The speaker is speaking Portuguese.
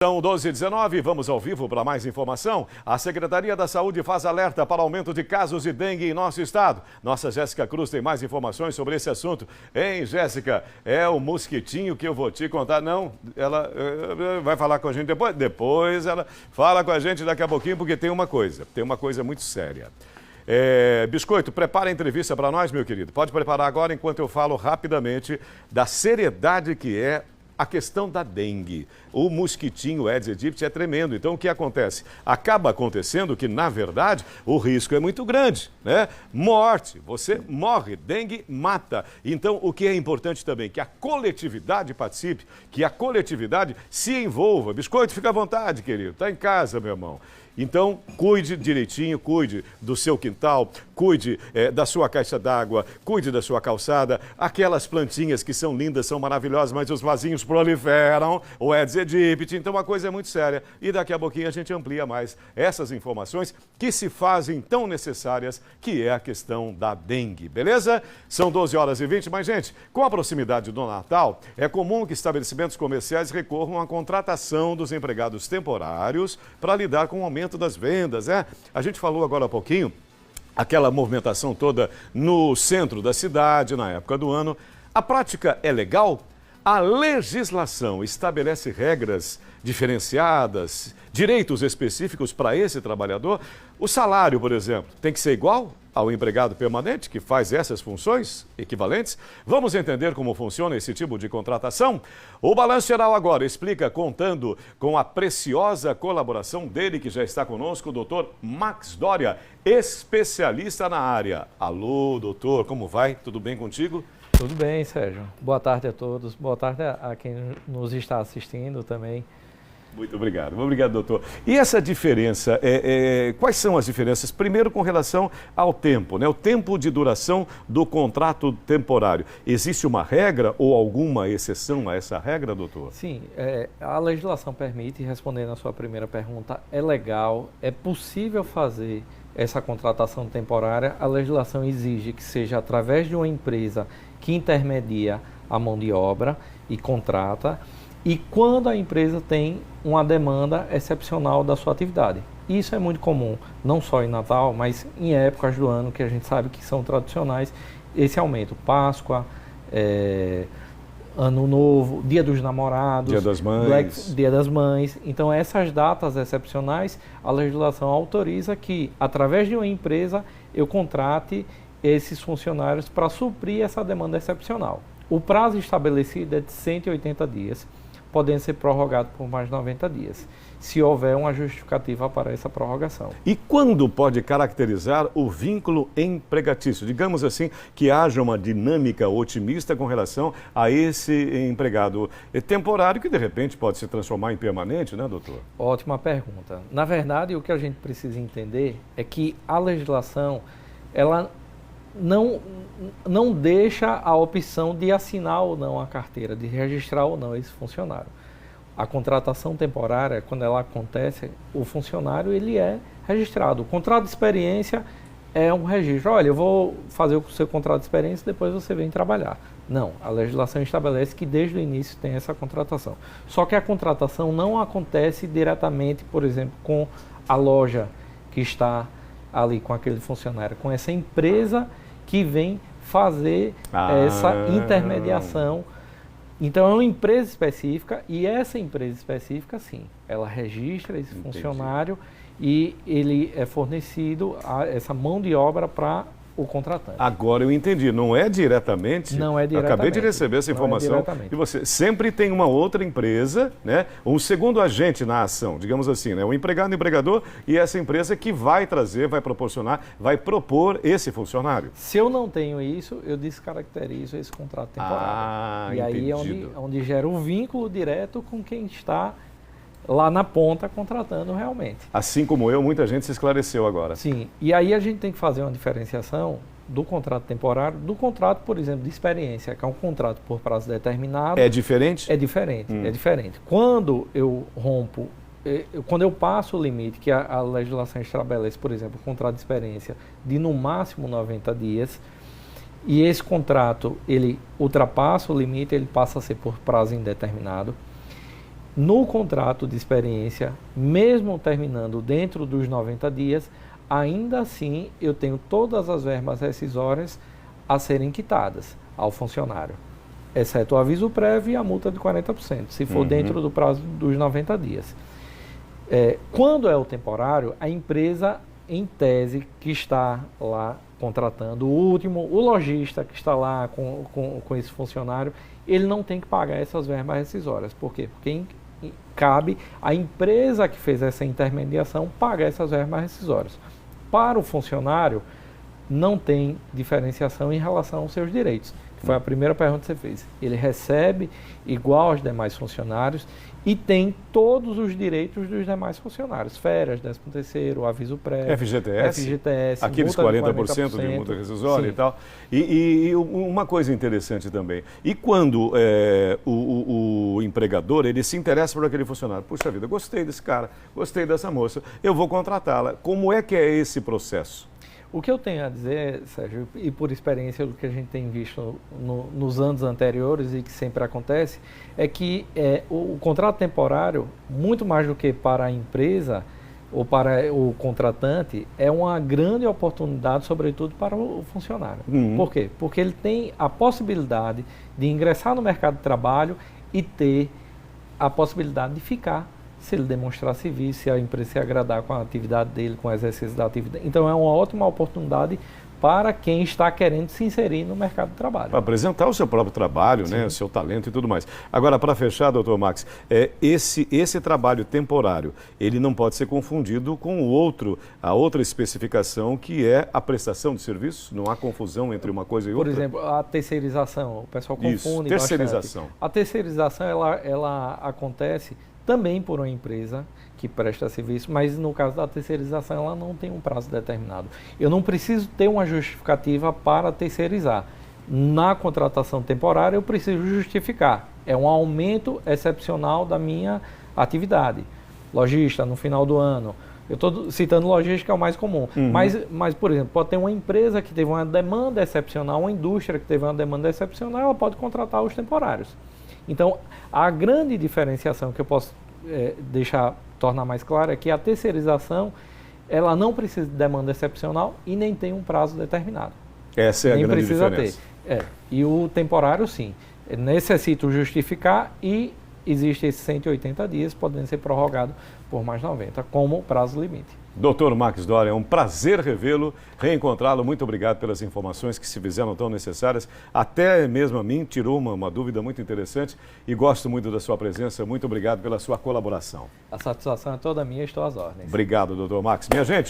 São 12h19, vamos ao vivo para mais informação. A Secretaria da Saúde faz alerta para aumento de casos de dengue em nosso estado. Nossa Jéssica Cruz tem mais informações sobre esse assunto. Hein, Jéssica? É o mosquitinho que eu vou te contar. Não, ela vai falar com a gente depois? Depois ela fala com a gente daqui a pouquinho, porque tem uma coisa muito séria. Biscoito, prepara a entrevista para nós, meu querido. Pode preparar agora enquanto eu falo rapidamente da seriedade que é a questão da dengue. O mosquitinho Aedes aegypti é tremendo. Então, o que acontece? Acaba acontecendo que, na verdade, o risco é muito grande, né? Morte, você morre, dengue mata. Então, o que é importante também? Que a coletividade participe, que a coletividade se envolva. Biscoito, fica à vontade, querido. Está em casa, meu irmão. Então, cuide direitinho, cuide do seu quintal, cuide da sua caixa d'água, cuide da sua calçada. Aquelas plantinhas que são lindas, são maravilhosas, mas os vasinhos proliferam, o Aedes aegypti. Então, a coisa é muito séria. E daqui a pouquinho a gente amplia mais essas informações que se fazem tão necessárias, que é a questão da dengue, beleza? São 12h20, mas, gente, com a proximidade do Natal, é comum que estabelecimentos comerciais recorram à contratação dos empregados temporários para lidar com o aumento das vendas, né? A gente falou agora há pouquinho, aquela movimentação toda no centro da cidade, na época do ano. A prática é legal? A legislação estabelece regras diferenciadas, direitos específicos para esse trabalhador? O salário, por exemplo, tem que ser igual ao empregado permanente que faz essas funções equivalentes? Vamos entender como funciona esse tipo de contratação? O Balanço Geral agora explica, contando com a preciosa colaboração dele, que já está conosco, o doutor Max Doria, especialista na área. Alô, doutor, como vai? Tudo bem contigo? Tudo bem, Sérgio. Boa tarde a todos. Boa tarde a quem nos está assistindo também. Muito obrigado. Obrigado, doutor. E essa diferença, quais são as diferenças? Primeiro, com relação ao tempo, né? O tempo de duração do contrato temporário. Existe uma regra ou alguma exceção a essa regra, doutor? Sim, a legislação permite, respondendo à sua primeira pergunta, é legal, é possível fazer essa contratação temporária. A legislação exige que seja através de uma empresa que intermedia a mão de obra e contrata, e quando a empresa tem uma demanda excepcional da sua atividade. Isso é muito comum, não só em Natal, mas em épocas do ano que a gente sabe que são tradicionais, esse aumento. Páscoa, Ano Novo, Dia dos Namorados, Dia das Mães. Dia das Mães. Então, essas datas excepcionais, a legislação autoriza que, através de uma empresa, eu contrate esses funcionários para suprir essa demanda excepcional. O prazo estabelecido é de 180 dias, podendo ser prorrogado por mais 90 dias, se houver uma justificativa para essa prorrogação. E quando pode caracterizar o vínculo empregatício? Digamos assim, que haja uma dinâmica otimista com relação a esse empregado temporário, que de repente pode se transformar em permanente, né, doutor? Ótima pergunta. Na verdade, o que a gente precisa entender é que a legislação, ela não deixa a opção de assinar ou não a carteira, de registrar ou não esse funcionário. A contratação temporária, quando ela acontece, o funcionário ele é registrado. O contrato de experiência é um registro. Olha, eu vou fazer o seu contrato de experiência, depois você vem trabalhar. Não, a legislação estabelece que desde o início tem essa contratação. Só que a contratação não acontece diretamente, por exemplo, com a loja que está ali com aquele funcionário, com essa empresa que vem fazer essa intermediação. Então, é uma empresa específica, e essa empresa específica, sim, ela registra esse funcionário e ele é fornecido essa mão de obra para o contratante. Agora eu entendi, não é diretamente? Não é diretamente. Eu acabei de receber essa informação e você sempre tem uma outra empresa, né? Um segundo agente na ação, digamos assim, né? Um empregado, empregador, e essa empresa que vai trazer, vai proporcionar, vai propor esse funcionário. Se eu não tenho isso, eu descaracterizo esse contrato temporário. E aí é onde gera um vínculo direto com quem está lá na ponta contratando realmente. Assim como eu, muita gente se esclareceu agora. Sim, e aí a gente tem que fazer uma diferenciação do contrato temporário, do contrato, por exemplo, de experiência, que é um contrato por prazo determinado. É diferente? É diferente, é diferente. Quando eu rompo, quando eu passo o limite que a legislação estabelece, por exemplo, o contrato de experiência de no máximo 90 dias, e esse contrato, ele ultrapassa o limite, ele passa a ser por prazo indeterminado. no contrato de experiência, mesmo terminando dentro dos 90 dias, ainda assim eu tenho todas as verbas rescisórias a serem quitadas ao funcionário, exceto o aviso prévio e a multa de 40%, se for dentro do prazo dos 90 dias. Quando é o temporário, a empresa, em tese, que está lá contratando o lojista que está lá com esse funcionário, ele não tem que pagar essas verbas rescisórias. Por quê? Porque cabe à empresa que fez essa intermediação pagar essas verbas rescisórias. Para o funcionário, não tem diferenciação em relação aos seus direitos. Foi a primeira pergunta que você fez. Ele recebe igual aos demais funcionários e tem todos os direitos dos demais funcionários. Férias, 13º, aviso prévio, FGTS, aqueles 40% de multa rescisória e tal. E uma coisa interessante também. E quando o empregador, ele se interessa por aquele funcionário? Puxa vida, gostei desse cara, gostei dessa moça, eu vou contratá-la. Como é que é esse processo? O que eu tenho a dizer, Sérgio, e por experiência do que a gente tem visto nos anos anteriores e que sempre acontece, é que o contrato temporário, muito mais do que para a empresa ou para o contratante, é uma grande oportunidade, sobretudo para o funcionário. Por quê? Porque ele tem a possibilidade de ingressar no mercado de trabalho e ter a possibilidade de ficar, se ele demonstrar serviço, se a empresa se agradar com a atividade dele, com o exercício da atividade. Então é uma ótima oportunidade para quem está querendo se inserir no mercado de trabalho. Para apresentar o seu próprio trabalho, né, o seu talento e tudo mais. Agora, para fechar, doutor Max, esse trabalho temporário, ele não pode ser confundido com a outra especificação, que é a prestação de serviço? Não há confusão entre uma coisa e outra? Por exemplo, a terceirização, o pessoal confunde terceirização. bastante. A terceirização, ela acontece também por uma empresa que presta serviço, mas no caso da terceirização ela não tem um prazo determinado. Eu não preciso ter uma justificativa para terceirizar. Na contratação temporária eu preciso justificar. É um aumento excepcional da minha atividade. Lojista, no final do ano. Eu estou citando logística, é o mais comum. Mas, por exemplo, pode ter uma empresa que teve uma demanda excepcional, uma indústria que teve uma demanda excepcional, ela pode contratar os temporários. Então, a grande diferenciação que eu posso tornar mais clara é que a terceirização, ela não precisa de demanda excepcional e nem tem um prazo determinado. Essa é a grande diferença. E o temporário, sim. Necessita justificar e existe esses 180 dias, podendo ser prorrogado por mais 90, como prazo limite. Doutor Max Doria, é um prazer revê-lo, reencontrá-lo. Muito obrigado pelas informações que se fizeram tão necessárias. Até mesmo a mim tirou uma dúvida muito interessante e gosto muito da sua presença. Muito obrigado pela sua colaboração. A satisfação é toda minha, estou às ordens. Obrigado, doutor Max. Minha gente...